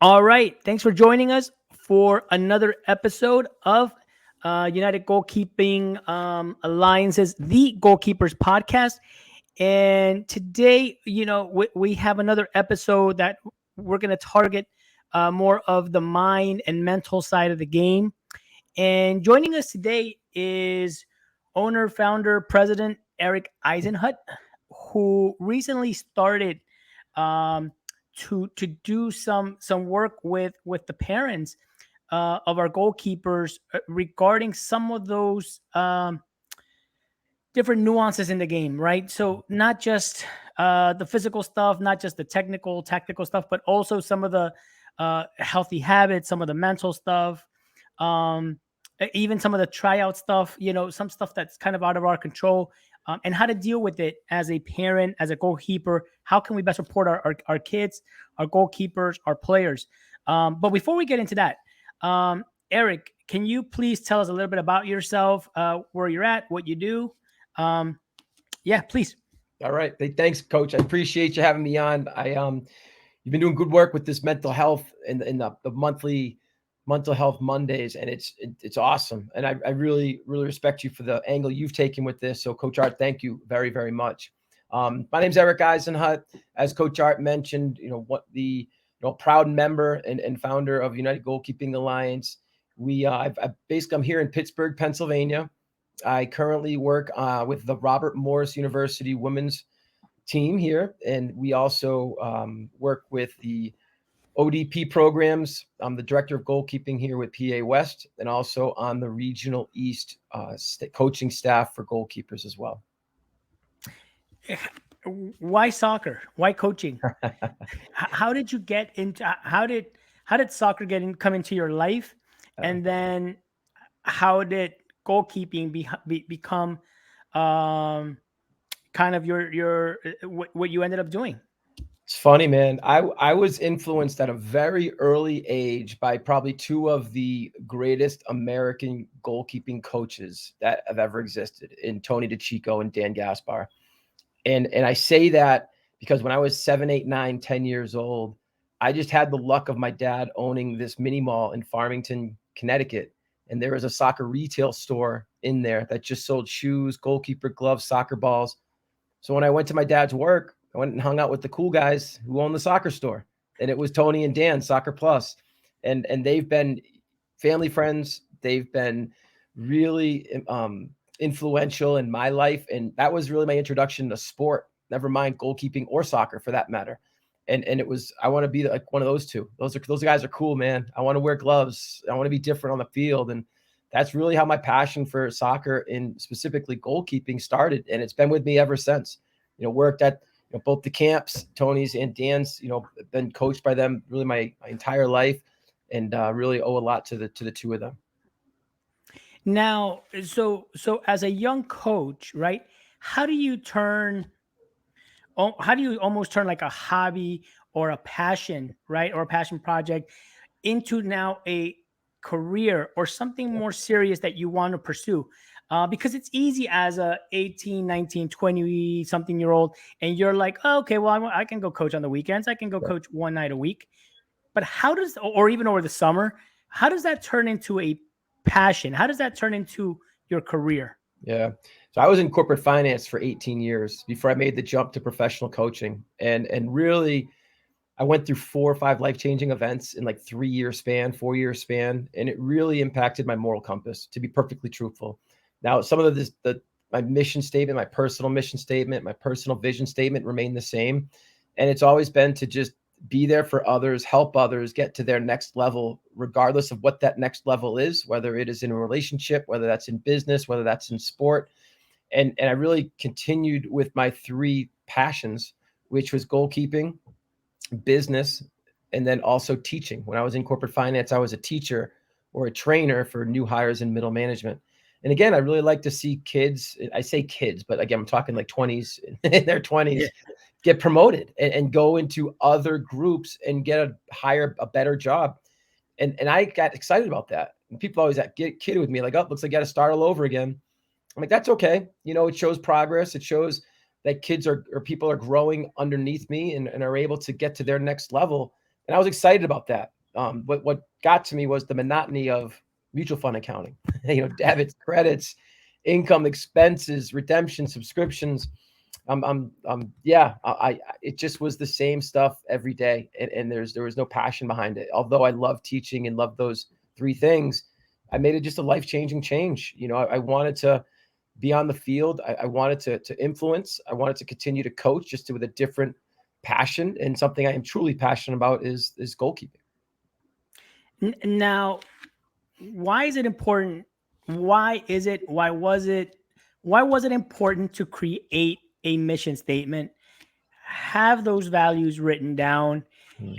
All right. Thanks for joining us for another episode of United Goalkeeping Alliance's The Goalkeepers podcast. And today, we have another episode that we're going to target more of the mind and mental side of the game. And joining us today is owner, founder, president Erik Eisenhut, who recently started um, to do some work with the parents of our goalkeepers regarding some of those different nuances in the game, right? So not just the physical stuff, not just the technical, tactical stuff, but also some of the healthy habits, some of the mental stuff, um, even some of the tryout stuff. Some stuff that's kind of out of our control, and how to deal with it as a parent, as a goalkeeper. How can we best support our kids, our goalkeepers, our players? But before we get into that, Erik, can you please tell us a little bit about yourself, where you're at, what you do? Um, yeah, please. All right. Hey, thanks, Coach. I appreciate you having me on. You've been doing good work with this mental health and the monthly mental health Mondays, and it's awesome. And I really respect you for the angle you've taken with this. So, Coach Art, thank you very, very much. My name's Erik Eisenhut. As Coach Art mentioned, proud member and founder of United Goalkeeping Alliance. I'm here in Pittsburgh, Pennsylvania. I currently work with the Robert Morris University women's team here, and we also work with the ODP programs. I'm the director of goalkeeping here with PA West, and also on the regional East coaching staff for goalkeepers as well. Why soccer? Why coaching? How did you get into? How did soccer come into your life, and then how did goalkeeping become kind of your what you ended up doing? It's funny, man. I was influenced at a very early age by probably two of the greatest American goalkeeping coaches that have ever existed, in Tony DeCicco and Dan Gaspar. And I say that because when I was 7, 8, 9, 10 years old, I just had the luck of my dad owning this mini mall in Farmington, Connecticut. And there was a soccer retail store in there that just sold shoes, goalkeeper gloves, soccer balls. So when I went to my dad's work, I went and hung out with the cool guys who owned the soccer store. And it was Tony and Dan, Soccer Plus. And they've been family friends. They've been really influential in my life. And that was really my introduction to sport, never mind goalkeeping or soccer for that matter. And it was, I want to be like one of those two. Those guys are cool, man. I want to wear gloves. I want to be different on the field. And that's really how my passion for soccer and specifically goalkeeping started. And it's been with me ever since. Worked at both the camps, Tony's and Dan's, been coached by them really my entire life, and really owe a lot to the two of them. Now, so as a young coach, right? How do you turn? How do you almost turn like a hobby or a passion, right, or a passion project into now a career or something more serious that you want to pursue? Because it's easy as a 18, 19, 20 something year old, and you're like, oh, okay, well, I can go coach on the weekends. I can go coach one night a week. But how does, or even over the summer, how does that turn into a passion? How does that turn into your career? Yeah. So I was in corporate finance for 18 years before I made the jump to professional coaching. And really, I went through 4 or 5 life-changing events in like 3-year span, 4-year span, and it really impacted my moral compass, to be perfectly truthful. Now, some of my mission statement, my personal mission statement, my personal vision statement remain the same. And it's always been to just be there for others, help others get to their next level, regardless of what that next level is, whether it is in a relationship, whether that's in business, whether that's in sport. And I really continued with my 3 passions, which was goalkeeping, business, and then also teaching. When I was in corporate finance, I was a teacher or a trainer for new hires in middle management. And again, I really like to see kids, I say kids, but again, I'm talking like 20s, in their 20s, Yeah. get promoted and go into other groups and get a better job. And I got excited about that. And people always get kidded with me, like, oh, looks like you got to start all over again. I'm like, that's okay. It shows progress. It shows that kids or people are growing underneath me and are able to get to their next level. And I was excited about that. What got to me was the monotony of mutual fund accounting, debits, credits, income, expenses, redemption, subscriptions. Yeah, it just was the same stuff every day. And there was no passion behind it. Although I love teaching and love those three things, I made it just a life-changing change. I wanted to be on the field. I wanted to influence. I wanted to continue to coach just with a different passion, and something I am truly passionate about is goalkeeping. Now, why is it important? Why was it important to create a mission statement, have those values written down,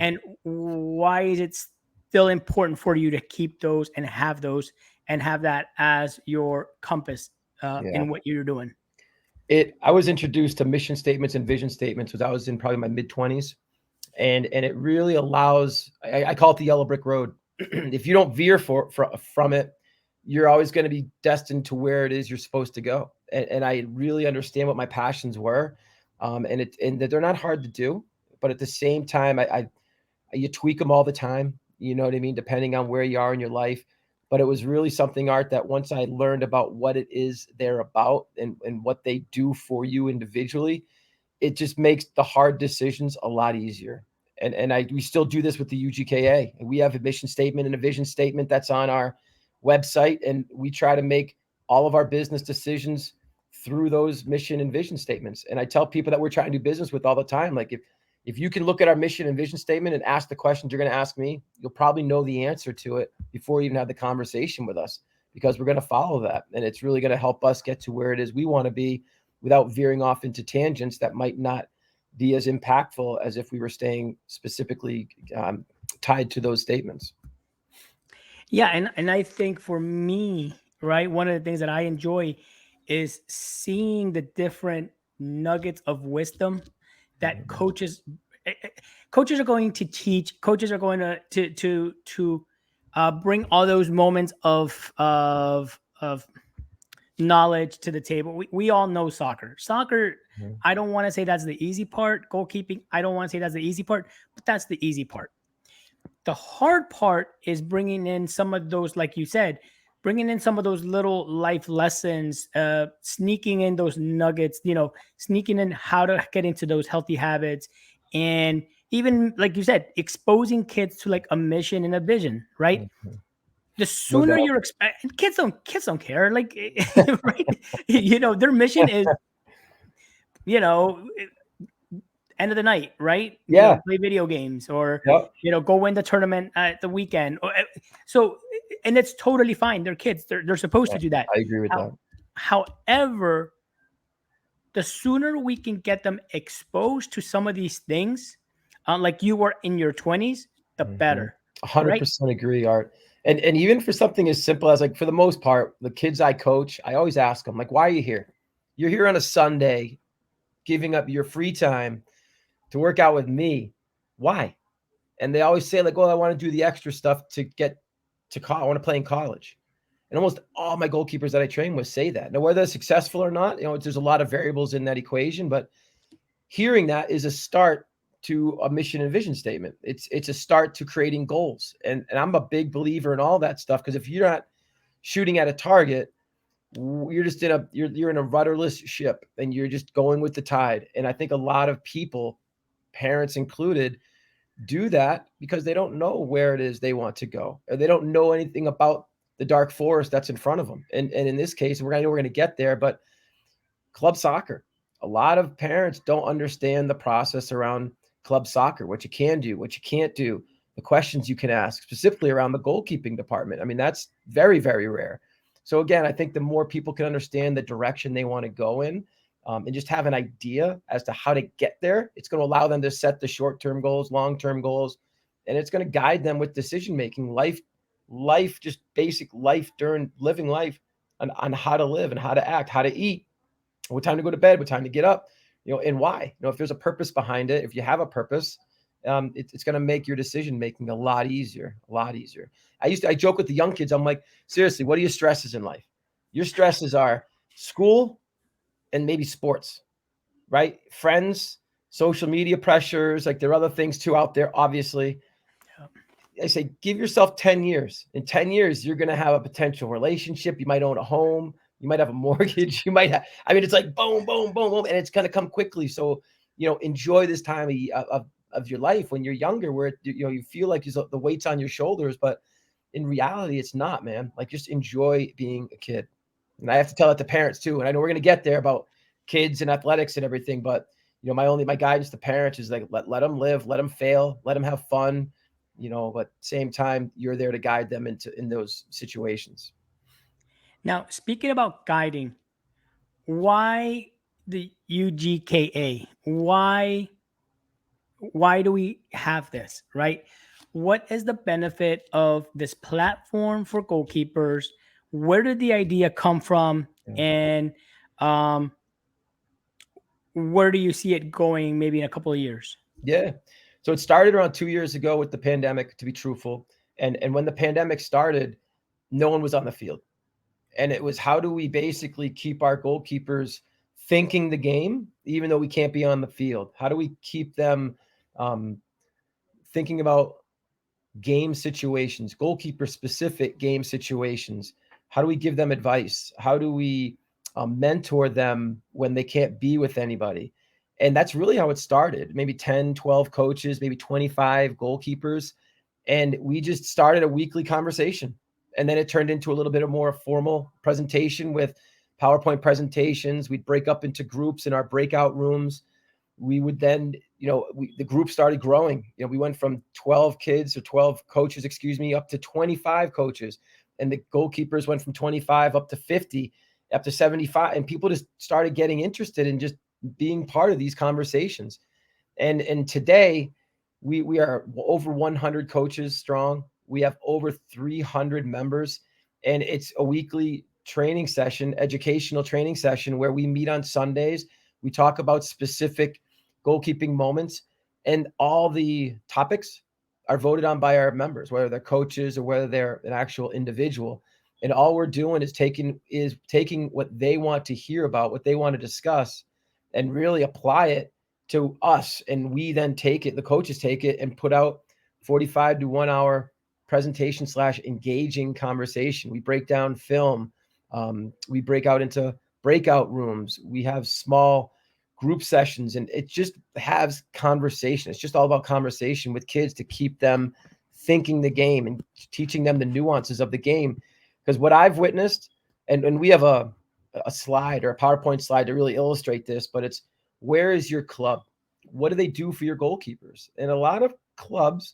and why is it still important for you to keep those and have that as your compass Yeah. in what you're doing? I was introduced to mission statements and vision statements when I was in probably my mid-20s. And it really allows, I call it the yellow brick road. If you don't veer from it, you're always going to be destined to where it is you're supposed to go. And I really understand what my passions were, and that they're not hard to do, but at the same time, you tweak them all the time. You know what I mean? Depending on where you are in your life. But it was really something, Art, that once I learned about what it is they're about, and what they do for you individually, it just makes the hard decisions a lot easier. And we still do this with the UGKA. We have a mission statement and a vision statement that's on our website, and we try to make all of our business decisions through those mission and vision statements. And I tell people that we're trying to do business with all the time, like, if you can look at our mission and vision statement and ask the questions you're going to ask me, you'll probably know the answer to it before you even have the conversation with us, because we're going to follow that. And it's really going to help us get to where it is we want to be without veering off into tangents that might not be as impactful as if we were staying specifically tied to those statements. Yeah, and I think for me, right, one of the things that I enjoy is seeing the different nuggets of wisdom that coaches are going to teach. Coaches are going to bring all those moments of knowledge to the table. We all know soccer. I don't want to say that's the easy part. Goalkeeping, I don't want to say that's the easy part, but that's the easy part. The hard part is bringing in some of those, like you said, bringing in some of those little life lessons, sneaking in those nuggets, sneaking in how to get into those healthy habits. And even, like you said, exposing kids to like a mission and a vision, right? Mm-hmm. The No sooner doubt. you're kids don't care, like right. Their mission is, you know end of the night, right? Yeah. Play video games, or Yep. go win the tournament at the weekend. So, and it's totally fine. They're kids. They're supposed Yeah, to do that. I agree with that. However, the sooner we can get them exposed to some of these things, like you were in your 20s, the better. 100% agree, Art. And even for something as simple as, like, for the most part, the kids I coach, I always ask them, like, why are you here? You're here on a Sunday, giving up your free time to work out with me. Why? And they always say, like, well, I want to do the extra stuff to get to college. I want to play in college. And almost all my goalkeepers that I train with say that. Now, whether they're successful or not, there's a lot of variables in that equation, but hearing that is a start to a mission and vision statement. It's a start to creating goals. And I'm a big believer in all that stuff, because if you're not shooting at a target, you're just you're in a rudderless ship, and you're just going with the tide. And I think a lot of people, parents included, do that because they don't know where it is they want to go, or they don't know anything about the dark forest that's in front of them. And in this case, we're going to get there, but club soccer, a lot of parents don't understand the process around club soccer, what you can do, what you can't do, the questions you can ask, specifically around the goalkeeping department. I mean, that's very, very rare. So again, I think the more people can understand the direction they want to go in, and just have an idea as to how to get there, it's going to allow them to set the short-term goals, long-term goals, and it's going to guide them with decision-making, life, just basic life during living life, on how to live and how to act, how to eat, what time to go to bed, what time to get up, and why. If there's a purpose behind it, if you have a purpose, it's going to make your decision making a lot easier, a lot easier. I joke with the young kids. I'm like, seriously, what are your stresses in life? Your stresses are school and maybe sports, right? Friends, social media pressures, like there are other things too out there, obviously. I say, give yourself 10 years. In 10 years, you're going to have a potential relationship. You might own a home. You might have a mortgage. You might have, I mean, it's like boom, boom, boom, boom, and it's going to come quickly. So, enjoy this time of your life when you're younger, where, you feel like the weight's on your shoulders, but in reality, it's not, man. Like, just enjoy being a kid. And I have to tell it to parents too. And I know we're going to get there about kids and athletics and everything, but my guidance to parents is like, let them live, let them fail, let them have fun, but same time, you're there to guide them in those situations. Now, speaking about guiding, why the UGKA? Why do we have this, right? What is the benefit of this platform for goalkeepers? Where did the idea come from? Yeah. And where do you see it going maybe in a couple of years? Yeah. So it started around 2 years ago with the pandemic, to be truthful. And when the pandemic started, no one was on the field. And it was, how do we basically keep our goalkeepers thinking the game, even though we can't be on the field? How do we keep them um, thinking about game situations, goalkeeper specific game situations? How do we give them advice? How do we mentor them when they can't be with anybody? And that's really how it started. Maybe 10, 12 coaches, maybe 25 goalkeepers. And we just started a weekly conversation. And then it turned into a little bit of more formal presentation with PowerPoint presentations. We'd break up into groups in our breakout rooms. We would then, the group started growing. We went from 12 kids or 12 coaches, up to 25 coaches. And the goalkeepers went from 25 up to 50, up to 75. And people just started getting interested in just being part of these conversations. And today we are over 100 coaches strong. We have over 300 members, and it's a weekly training session, educational training session, where we meet on Sundays. We talk about specific goalkeeping moments, and all the topics are voted on by our members, whether they're coaches or whether they're an actual individual. And all we're doing is taking what they want to hear about, what they want to discuss, and really apply it to us. And we then take it, the coaches take it and put out 45 to 1 hour presentation / engaging conversation. We break down film. We break out into breakout rooms. We have small group sessions, and it just has conversation. It's just all about conversation with kids to keep them thinking the game and teaching them the nuances of the game. Because what I've witnessed, and we have a slide or a PowerPoint slide to really illustrate this, but it's, where is your club? What do they do for your goalkeepers? And a lot of clubs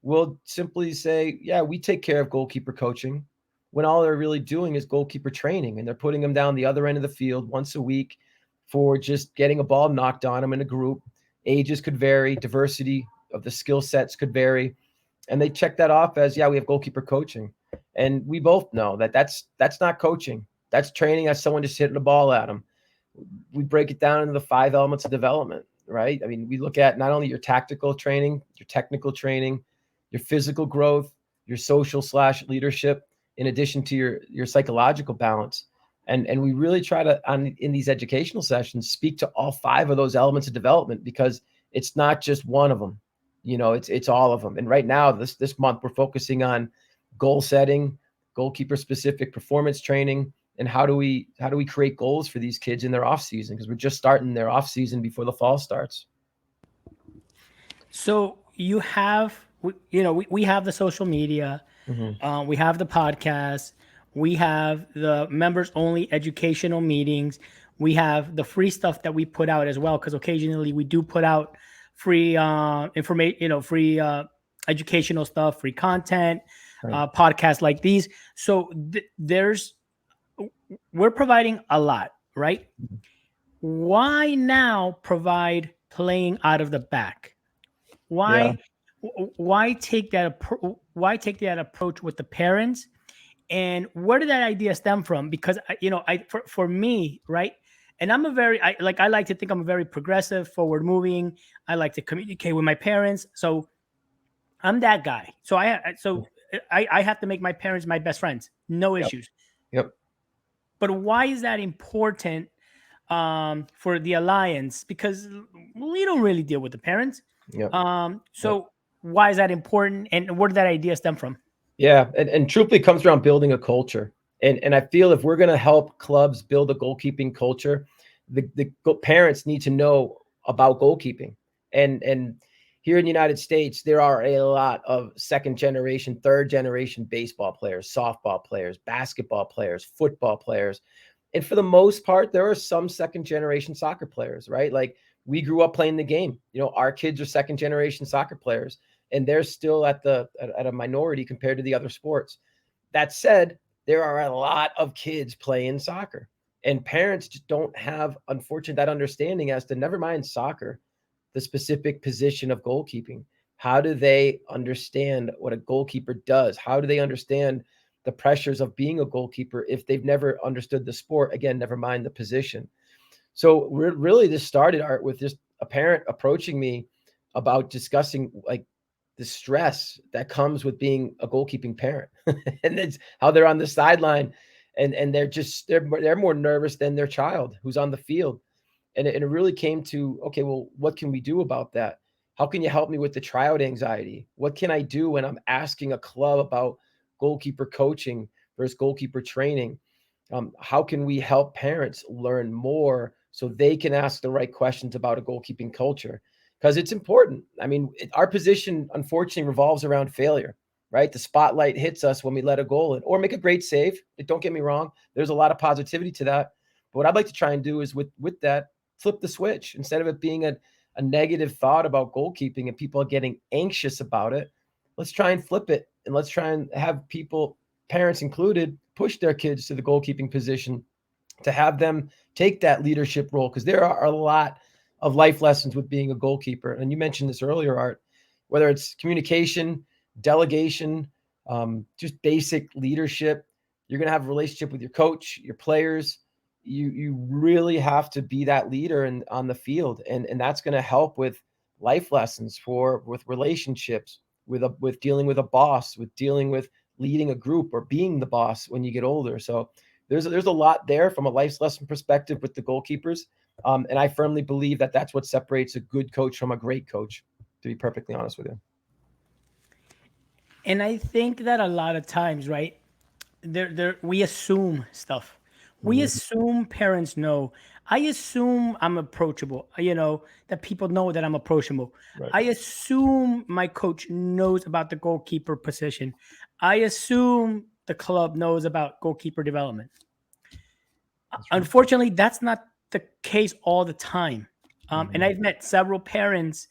will simply say, yeah, we take care of goalkeeper coaching, when all they're really doing is goalkeeper training. And they're putting them down the other end of the field once a week for just getting a ball knocked on them in a group. Ages could vary, diversity of the skill sets could vary. And they check that off as, yeah, we have goalkeeper coaching. And we both know that that's not coaching. That's training. That's someone just hitting the ball at them. We break it down into the 5 elements of development, right? I mean, we look at not only your tactical training, your technical training, your physical growth, your social / leadership, in addition to your psychological balance. And we really try to, in these educational sessions, speak to all 5 of those elements of development, because it's not just one of them. It's all of them. And right now, this month, we're focusing on goal setting, goalkeeper specific performance training, and how do we create goals for these kids in their off season, because we're just starting their off season before the fall starts. So you have, we have the social media, we have the podcast, we have the members only educational meetings, we have the free stuff that we put out as well, because occasionally we do put out free information, free educational stuff, free content, Right. podcasts like these. So we're providing a lot, right? Why now provide playing out of the back? Yeah. Why why take that approach with the parents, and where did that idea stem from? Because for me, right, and I'm a very, I like to think I'm a very progressive, forward moving. I like to communicate with my parents, so I'm that guy. So I have to make my parents my best friends, no Yep. issues. Yep. But why is that important for the alliance? Because we don't really deal with the parents. Yep. Yep. So why is that important, and where did that idea stem from? Yeah, and truthfully, it comes around building a culture. And I feel if we're going to help clubs build a goalkeeping culture, the parents need to know about goalkeeping. And here in the United States, there are a lot of second generation, third generation baseball players, softball players, basketball players, football players. And for the most part, there are some second generation soccer players, right? Like we grew up playing the game. Our kids are second generation soccer players, and they're still at a minority compared to the other sports. That said, there are a lot of kids playing soccer, and parents just don't have, unfortunately, that understanding as to, never mind soccer, the specific position of goalkeeping. How do they understand what a goalkeeper does? How do they understand the pressures of being a goalkeeper if they've never understood the sport? Again, never mind the position. So really, this started, Art, with just a parent approaching me about discussing like the stress that comes with being a goalkeeping parent, and it's how they're on the sideline, and they're more nervous than their child who's on the field. And it really came to, okay, well, what can we do about that? How can you help me with the tryout anxiety? What can I do when I'm asking a club about goalkeeper coaching versus goalkeeper training? How can we help parents learn more so they can ask the right questions about a goalkeeping culture? Because it's important. I mean, our position, unfortunately, revolves around failure, right? The spotlight hits us when we let a goal in or make a great save. Don't get me wrong. There's a lot of positivity to that. But what I'd like to try and do is with that, flip the switch. Instead of it being a negative thought about goalkeeping and people getting anxious about it, let's try and flip it. And let's try and have people, parents included, push their kids to the goalkeeping position, to have them take that leadership role, because there are a lot of life lessons with being a goalkeeper. And you mentioned this earlier, Art, whether it's communication, delegation, just basic leadership. You're going to have a relationship with your coach, your players. You really have to be that leader on the field, and that's going to help with life lessons with relationships, with dealing with a boss, with dealing with leading a group or being the boss when you get older. So there's a lot there from a life lesson perspective with the goalkeepers. And I firmly believe that that's what separates a good coach from a great coach, to be perfectly honest with you. And I think that a lot of times, right, there we assume stuff. We Mhm. assume parents know. I assume I'm approachable. That people know that I'm approachable. Right. I assume my coach knows about the goalkeeper position. I assume the club knows about goalkeeper development. That's right. Unfortunately, that's not the case all the time. And Mhm. I've met several parents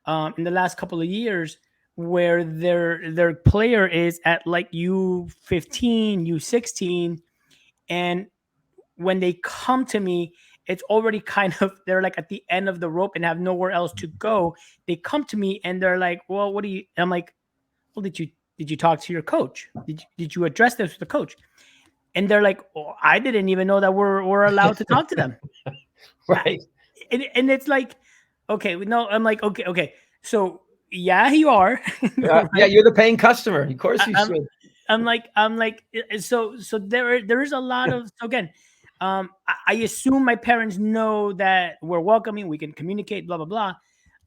in the last couple of years where their player is at like U15, U16, and when they come to me, it's already kind of, they're like at the end of the rope and have nowhere else to go. They come to me and they're like, "Well, what do you?" I'm like, "Well, did you talk to your coach? Did you address this with the coach?" And they're like, "Oh, I didn't even know that we're allowed to talk to them." I- Right. and it's like, okay, no, I'm like, okay, so yeah, you are, Yeah, yeah, right? you're the paying customer. Of course I, you I'm should. I'm like, so there is a lot of, so again, I assume my parents know that we're welcoming, we can communicate, blah blah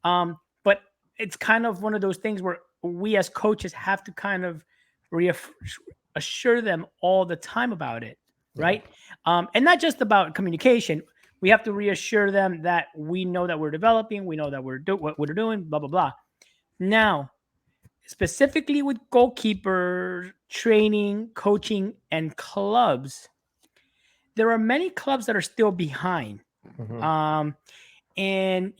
blah. But it's kind of one of those things where we as coaches have to kind of reassure them all the time about it, Yeah. right? And not just about communication. We have to reassure them that we know that we're developing, we know that what we're doing, blah blah blah. Now, specifically with goalkeeper training, coaching, and clubs, there are many clubs that are still behind. Mhm. Um, and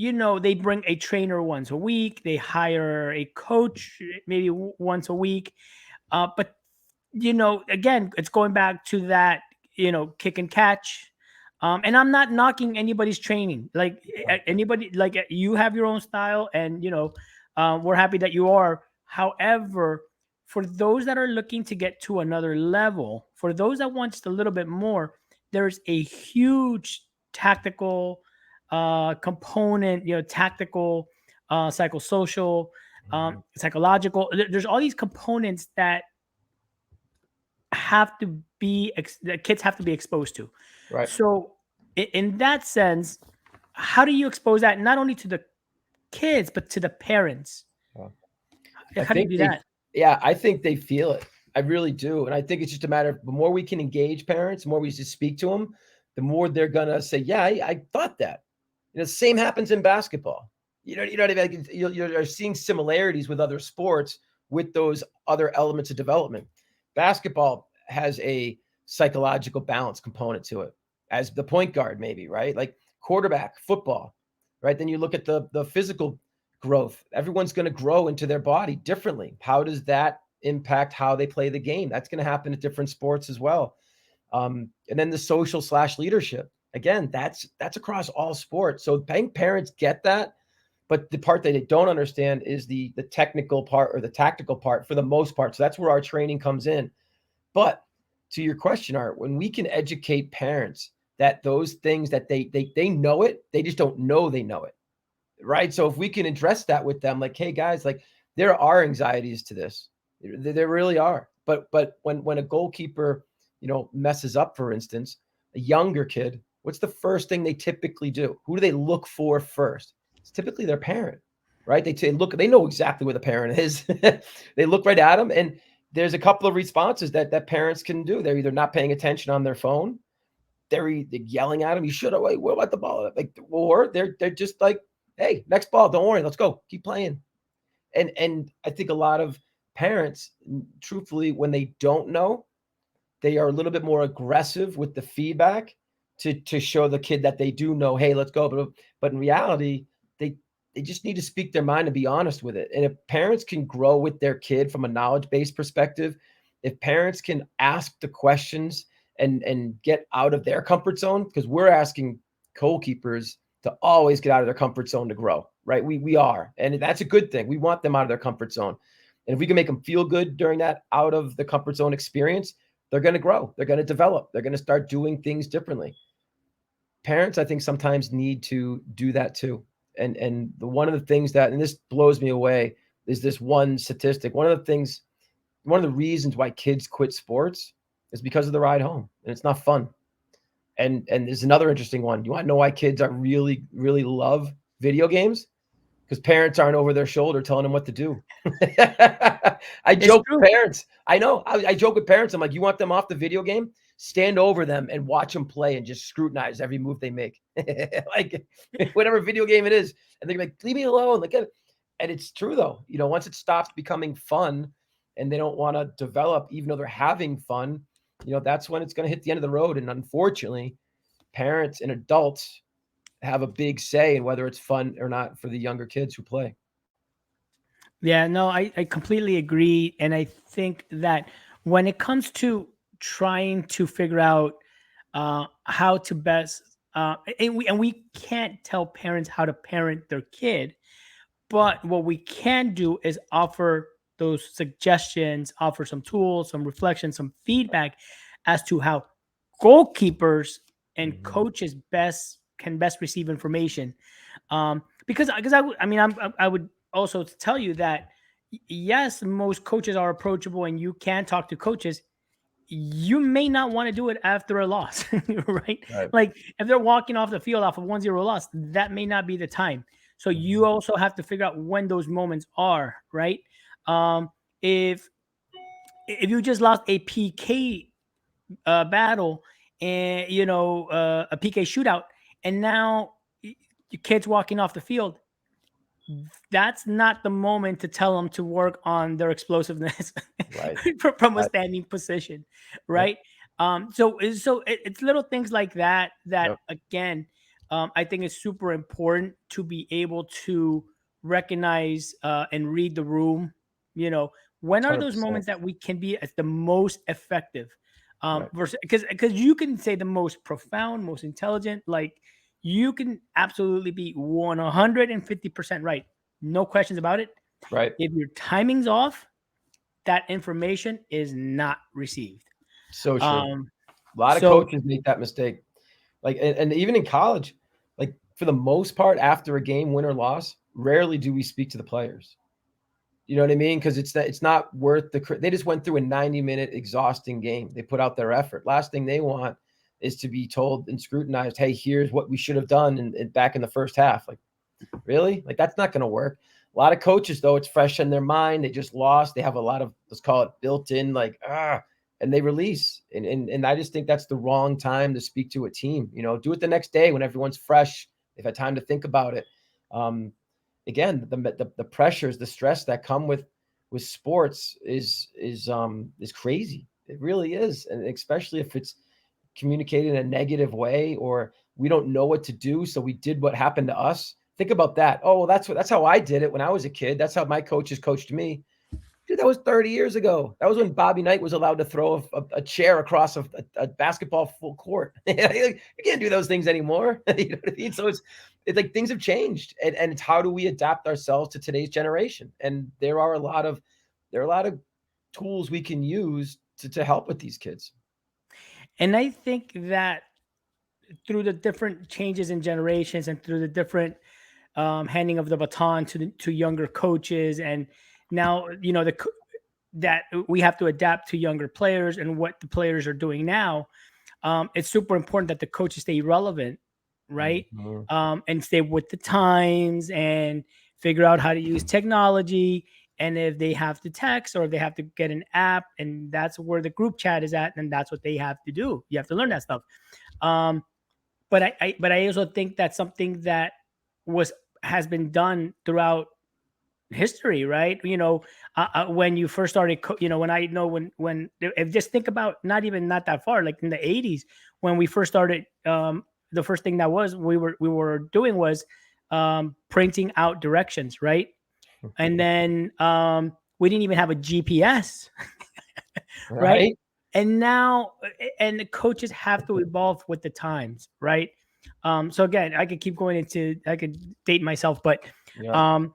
they bring a trainer once a week, they hire a coach maybe once a week. But again, it's going back to that, kick and catch. And I'm not knocking anybody's training. Like anybody, like you have your own style, and we're happy that you are. However, for those that are looking to get to another level, for those that want just a little bit more, there's a huge tactical component. Tactical, psychosocial, Mhm. psychological. There's all these components that have to be that kids have to be exposed to. Right. So in that sense, how do you expose that not only to the kids but to the parents? Yeah. I How do you think do they, that? yeah, I think they feel it. I really do. And I think it's just a matter of the more we can engage parents, the more we just speak to them, the more they're going to say, yeah, I thought that. Same happens in basketball. You know what I mean? Like, you're seeing similarities with other sports with those other elements of development. Basketball has a psychological balance component to it as the point guard, maybe, right? Like quarterback, football, right? Then you look at the physical growth. Everyone's going to grow into their body differently. How does that impact how they play the game? That's going to happen at different sports as well. And then the social / leadership. Again, that's across all sports. So parents get that, but the part that they don't understand is the technical part or the tactical part for the most part. So that's where our training comes in. But to your question, Art, when we can educate parents that those things that they know it, they just don't know they know it. Right. So if we can address that with them, like, hey guys, like there are anxieties to this. There really are. But when a goalkeeper, messes up, for instance, a younger kid, what's the first thing they typically do? Who do they look for first? It's typically their parent, right? They look, they know exactly where the parent is. They look right at them. And there's a couple of responses that parents can do. They're either not paying attention on their phone, they're yelling at them, you should have, wait, what about the ball? Like, or they're just like, hey, next ball, don't worry, let's go, keep playing. And I think a lot of parents, truthfully, when they don't know, they are a little bit more aggressive with the feedback to show the kid that they do know, hey, let's go. But in reality, they just need to speak their mind and be honest with it. And if parents can grow with their kid from a knowledge-based perspective, if parents can ask the questions and get out of their comfort zone, because we're asking goalkeepers to always get out of their comfort zone to grow, right? We are, and that's a good thing. We want them out of their comfort zone. And if we can make them feel good during that out of the comfort zone experience, they're going to grow. They're going to develop. They're going to start doing things differently. Parents, I think, sometimes need to do that too. And one of the things that, and this blows me away, is this one statistic. One of the reasons why kids quit sports is because of the ride home, and it's not fun. And there's another interesting one. You want to know why kids are really, really love video games? Because parents aren't over their shoulder telling them what to do. I It's joke true. with parents. I know. I joke with parents. I'm like, you want them off the video game? Stand over them and watch them play and just scrutinize every move they make. Like whatever video game it is. And they're like, leave me alone. Like, and it's true though. Once it stops becoming fun and they don't want to develop, even though they're having fun, that's when it's going to hit the end of the road. And unfortunately, parents and adults have a big say in whether it's fun or not for the younger kids who play. Yeah, no, I completely agree. And I think that when it comes to trying to figure out how to best, and we can't tell parents how to parent their kid, but what we can do is offer those suggestions, offer some tools, some reflection, some feedback as to how goalkeepers and Mhm. coaches best receive information. Because I would also tell you that yes, most coaches are approachable and you can talk to coaches. You may not want to do it after a loss, right? Right. Like if they're walking off the field off of 1-0 loss, that may not be the time. So you Mhm. also have to figure out when those moments are, right? Um, if you just lost a PK battle and a PK shootout, and now your kid's walking off the field, that's not the moment to tell them to work on their explosiveness Right. from a Right. standing position, Yep. right? It's little things like that Yep. again, I think is super important to be able to recognize and read the room. You know, when are those 100%. moments that we can be as the most effective? Right. Versus because you can say the most profound, most intelligent, like you can absolutely be 150% right. No questions about it. Right. If your timing's off, that information is not received. So true. Um, A lot of so coaches make that mistake. Like, and even in college, like for the most part, after a game, win or loss, rarely do we speak to the players. You know what I mean? Because it's not worth they just went through a 90-minute exhausting game. They put out their effort. Last thing they want is to be told and scrutinized, hey, here's what we should have done back in the first half. Like, really? Like, that's not going to work. A lot of coaches, though, it's fresh in their mind. They just lost. They have a lot of, let's call it, built in, like, and they release. And I just think that's the wrong time to speak to a team. Do it the next day when everyone's fresh. They've had time to think about it. Again, the pressures, the stress that come with sports is crazy. It really is, and especially if it's communicated in a negative way, or we don't know what to do, so we did what happened to us. Think about that. Oh, well, that's how I did it when I was a kid. That's how my coaches coached me. Dude, that was 30 years ago. That was when Bobby Knight was allowed to throw a chair across a basketball full court. You can't do those things anymore. You know what I mean? So it's like things have changed, and it's how do we adapt ourselves to today's generation? And there are a lot of tools we can use to help with these kids. And I think that through the different changes in generations and through the different handing of the baton to younger coaches, and now that we have to adapt to younger players and what the players are doing now. It's super important that the coaches stay relevant, right? Mhm. And stay with the times and figure out how to use technology. And if they have to text or if they have to get an app, and that's where the group chat is at, then that's what they have to do. You have to learn that stuff. Um, but I also think that's something that was has been done throughout history, right? When you first started, when I know when if just think about not that far, like in the 80s when we first started. The first thing that we were doing was printing out directions, right? And then we didn't even have a GPS, right? Right? And now, and the coaches have to evolve with the times, right? So again, I could date myself, Yeah. um,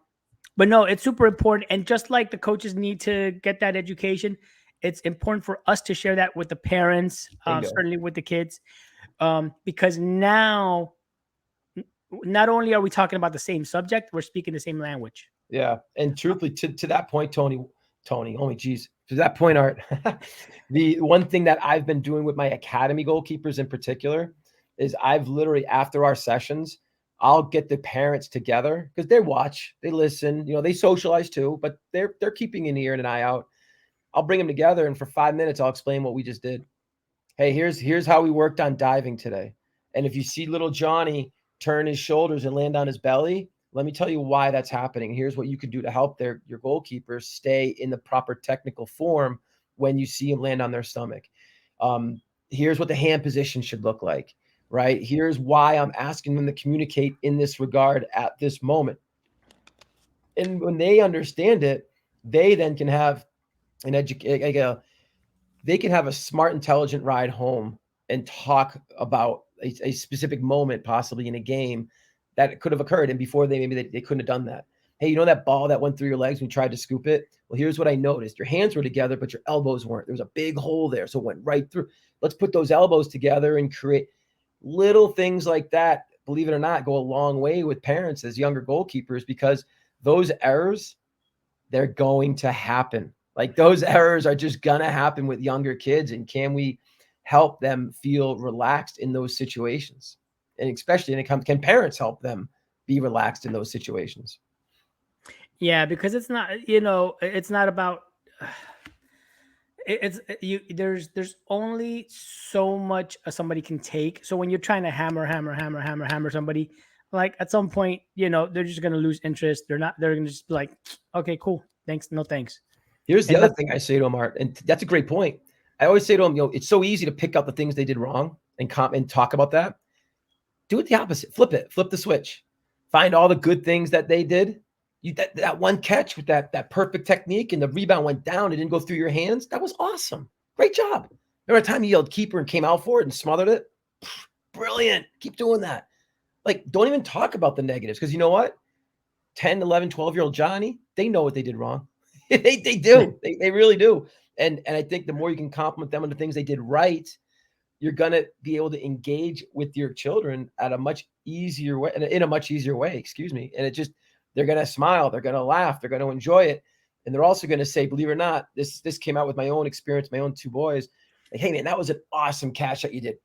but no, it's super important. And just like the coaches need to get that education, it's important for us to share that with the parents, Bingo. certainly with the kids, because now not only are we talking about the same subject, we're speaking the same language. Yeah. And truthfully, to that point, Tony, oh my geez, to that point, Art, the one thing that I've been doing with my academy goalkeepers in particular is I've literally, after our sessions, I'll get the parents together because they watch, they listen, they socialize too, but they're keeping an ear and an eye out. I'll bring them together, and for 5 minutes, I'll explain what we just did. Hey, here's how we worked on diving today. And if you see little Johnny turn his shoulders and land on his belly, let me tell you why that's happening. Here's what you could do to help your goalkeepers stay in the proper technical form when you see them land on their stomach. Here's what the hand position should look like, right? Here's why I'm asking them to communicate in this regard at this moment. And when they understand it, they then can have an they can have a smart, intelligent ride home and talk about a specific moment, possibly in a game, that could have occurred. And before they couldn't have done that. Hey, that ball that went through your legs when you tried to scoop it? Well, here's what I noticed. Your hands were together, but your elbows weren't. There was a big hole there, so it went right through. Let's put those elbows together and create little things like that, believe it or not, go a long way with parents as younger goalkeepers, because those errors, they're going to happen. Like, those errors are just going to happen with younger kids. And can we help them feel relaxed in those situations? And especially when it comes, can parents help them be relaxed in those situations? Yeah, because it's not about it's you there's only so much somebody can take. So when you're trying to hammer somebody, like at some point, they're just going to lose interest. They're going to just be like, okay, cool, thanks, no thanks. Here's the And other that's thing I say to them, Art, and that's a great point. I always say to them, it's so easy to pick out the things they did wrong and talk about that. Do it the opposite. Flip the switch. Find all the good things that they did. That one catch with that perfect technique, and the rebound went down, it didn't go through your hands. That was awesome. Great job. Remember the time you yelled keeper and came out for it and smothered it? Brilliant. Keep doing that. Like, don't even talk about the negatives, because you know what? 10, 11, 12-year-old Johnny, they know what they did wrong. they do. They really do. And I think the more you can compliment them on the things they did right, you're going to be able to engage with your children at a much easier way, in a much easier way, excuse me. And they're going to smile, they're going to laugh, they're going to enjoy it. And they're also going to say, believe it or not, this came out with my own experience, my own two boys. Like, hey man, that was an awesome catch that you did.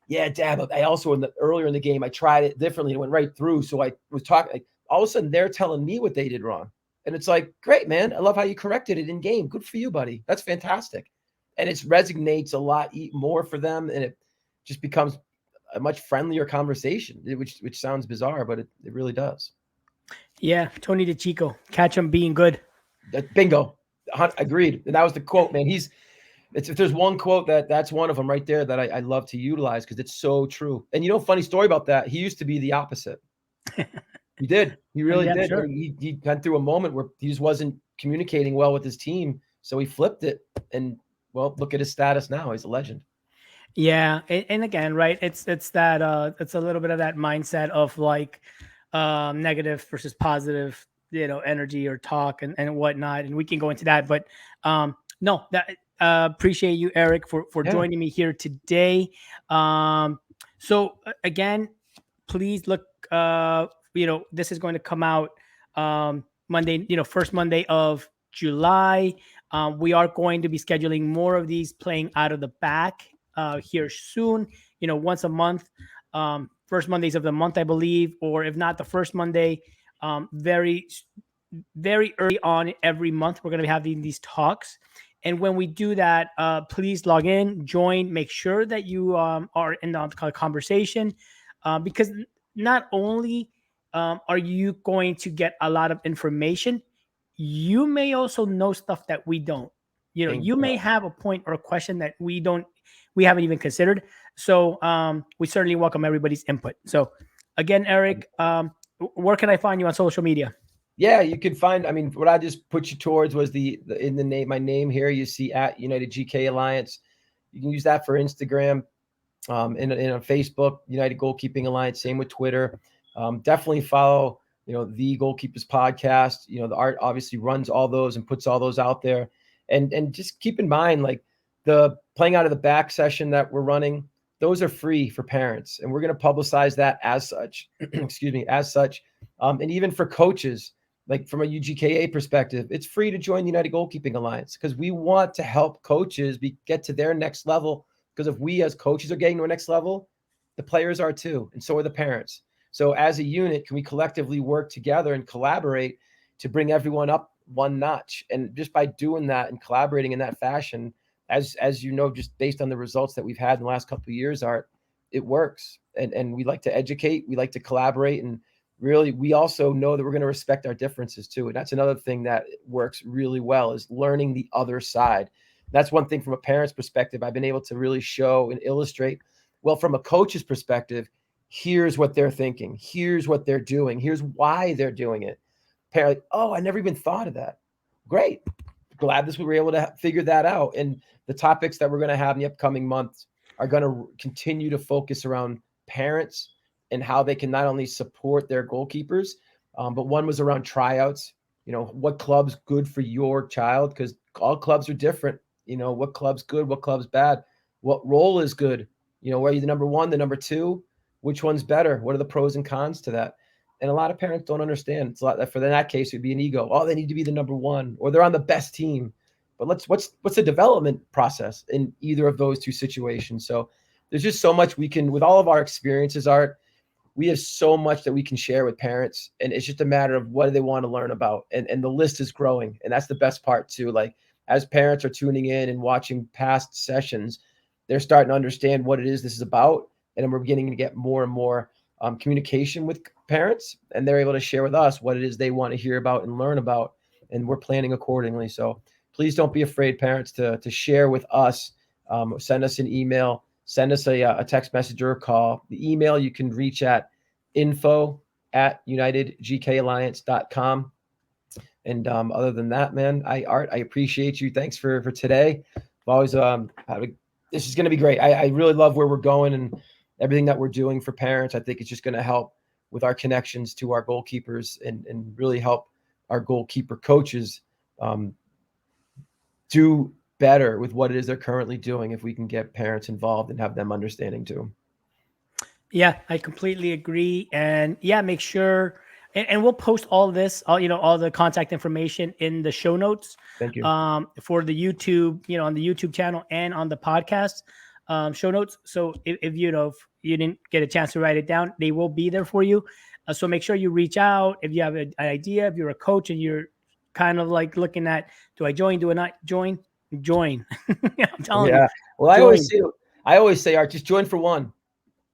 Yeah, Dad, but I also, earlier in the game, I tried it differently. It went right through. So I was talking, like, all of a sudden they're telling me what they did wrong. And it's like, great, man. I love how you corrected it in game. Good for you, buddy. That's fantastic. And it resonates a lot more for them. And it just becomes a much friendlier conversation, which sounds bizarre, but it really does. Yeah, Tony DeChico, catch him being good. Bingo. Agreed. And that was the quote, man. If there's one quote that's one of them right there that I love to utilize because it's so true. And funny story about that. He used to be the opposite. He did. He really Yeah, did. sure. He went through a moment where he just wasn't communicating well with his team. So he flipped it. And well, look at his status now. He's a legend. Yeah, and again, right? It's that it's a little bit of that mindset of like negative versus positive, energy or talk and whatnot, and we can go into that. But no, that appreciate you, Erik, for Yeah. joining me here today. So again, please look. This is going to come out Monday. First Monday of July. We are going to be scheduling more of these playing out of the back here soon. Once a month, first Mondays of the month, I believe, or if not the first Monday, very, very early on every month, we're going to be having these talks. And when we do that, please log in, join, make sure that you are in the conversation, because not only are you going to get a lot of information, you may also know stuff that we don't. You may Bingo. have a point or a question that we haven't even considered. So we certainly welcome everybody's input. So again, Erik, where can I find you on social media? Yeah, you can find. I mean, what I just put you towards was the in the name, my name here. You see at United GK Alliance. You can use that for Instagram, and on Facebook, United Goalkeeping Alliance. Same with Twitter. Definitely follow. The Goalkeepers podcast. The Art obviously runs all those and puts all those out there. And just keep in mind, like the playing out of the back session that we're running, those are free for parents, and we're going to publicize that as such. Excuse me, as such, and even for coaches. Like from a UGKA perspective, it's free to join the United Goalkeeping Alliance because we want to help coaches get to their next level. Because if we as coaches are getting to our next level, the players are too, and so are the parents. So as a unit, can we collectively work together and collaborate to bring everyone up one notch? And just by doing that and collaborating in that fashion, as just based on the results that we've had in the last couple of years, Art, it works. And we like to educate, we like to collaborate, and really we also know that we're going to respect our differences too. And that's another thing that works really well is learning the other side. That's one thing from a parent's perspective I've been able to really show and illustrate. Well, from a coach's perspective, here's what they're thinking, here's what they're doing, here's why they're doing it. Parent, like, oh, I never even thought of that. Great. Glad we were able to figure that out. And the topics that we're going to have in the upcoming months are going to continue to focus around parents and how they can not only support their goalkeepers, but one was around tryouts. What club's good for your child? Because all clubs are different. What club's good, what club's bad, what role is good. Are you the number one, the number two? Which one's better? What are the pros and cons to that? And a lot of parents don't understand. It's a lot for that case, it'd be an ego. Oh, they need to be the number one, or they're on the best team. But what's the development process in either of those two situations? So there's just so much we can, with all of our experiences, Art, we have so much that we can share with parents, and it's just a matter of what do they want to learn about. And the list is growing. And that's the best part too. Like as parents are tuning in and watching past sessions, they're starting to understand what it is this is about. And then we're beginning to get more and more communication with parents, and they're able to share with us what it is they want to hear about and learn about. And we're planning accordingly. So please don't be afraid, parents, to share with us. Send us an email, send us a text message or a call. The email you can reach at info@unitedgkalliance.com. And other than that, man, Art, I appreciate you. Thanks for today. I've always this is going to be great. I really love where we're going and everything that we're doing for parents. I think it's just going to help with our connections to our goalkeepers and really help our goalkeeper coaches do better with what it is they're currently doing if we can get parents involved and have them understanding too. Yeah, I completely agree. And yeah, make sure, and we'll post all this, all the contact information in the show notes Thank you. for the YouTube, on the YouTube channel and on the podcast show notes. So if if you didn't get a chance to write it down, they will be there for you. So make sure you reach out if you have an idea, if you're a coach and you're kind of like looking at, do I join? Do I not join? Join. I'm telling you, Yeah. Well, join. I always say, Art, just join for one.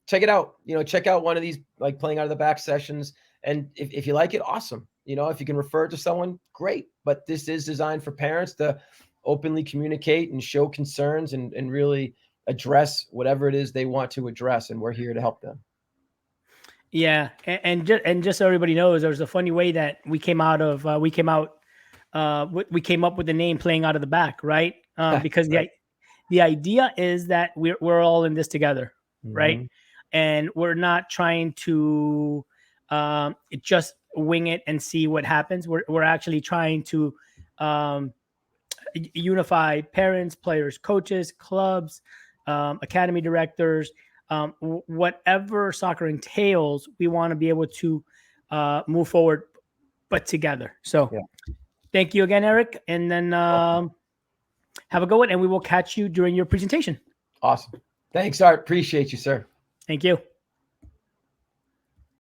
Check it out. Check out one of these like playing out of the back sessions. And if you like it, awesome. If you can refer it to someone, great. But this is designed for parents to openly communicate and show concerns and really address whatever it is they want to address. And we're here to help them. Yeah, and just so everybody knows, there was a funny way that we came up with the name playing out of the back, right? Because Right. the idea is that we're all in this together, right? Mhm. And we're not trying to just wing it and see what happens. We're actually trying to unify parents, players, coaches, clubs, academy directors, whatever soccer entails. We want to be able to move forward, but together. So, Yeah. thank you again, Erik, and then have a good one, and we will catch you during your presentation. Awesome. Thanks, Art. Appreciate you, sir. Thank you.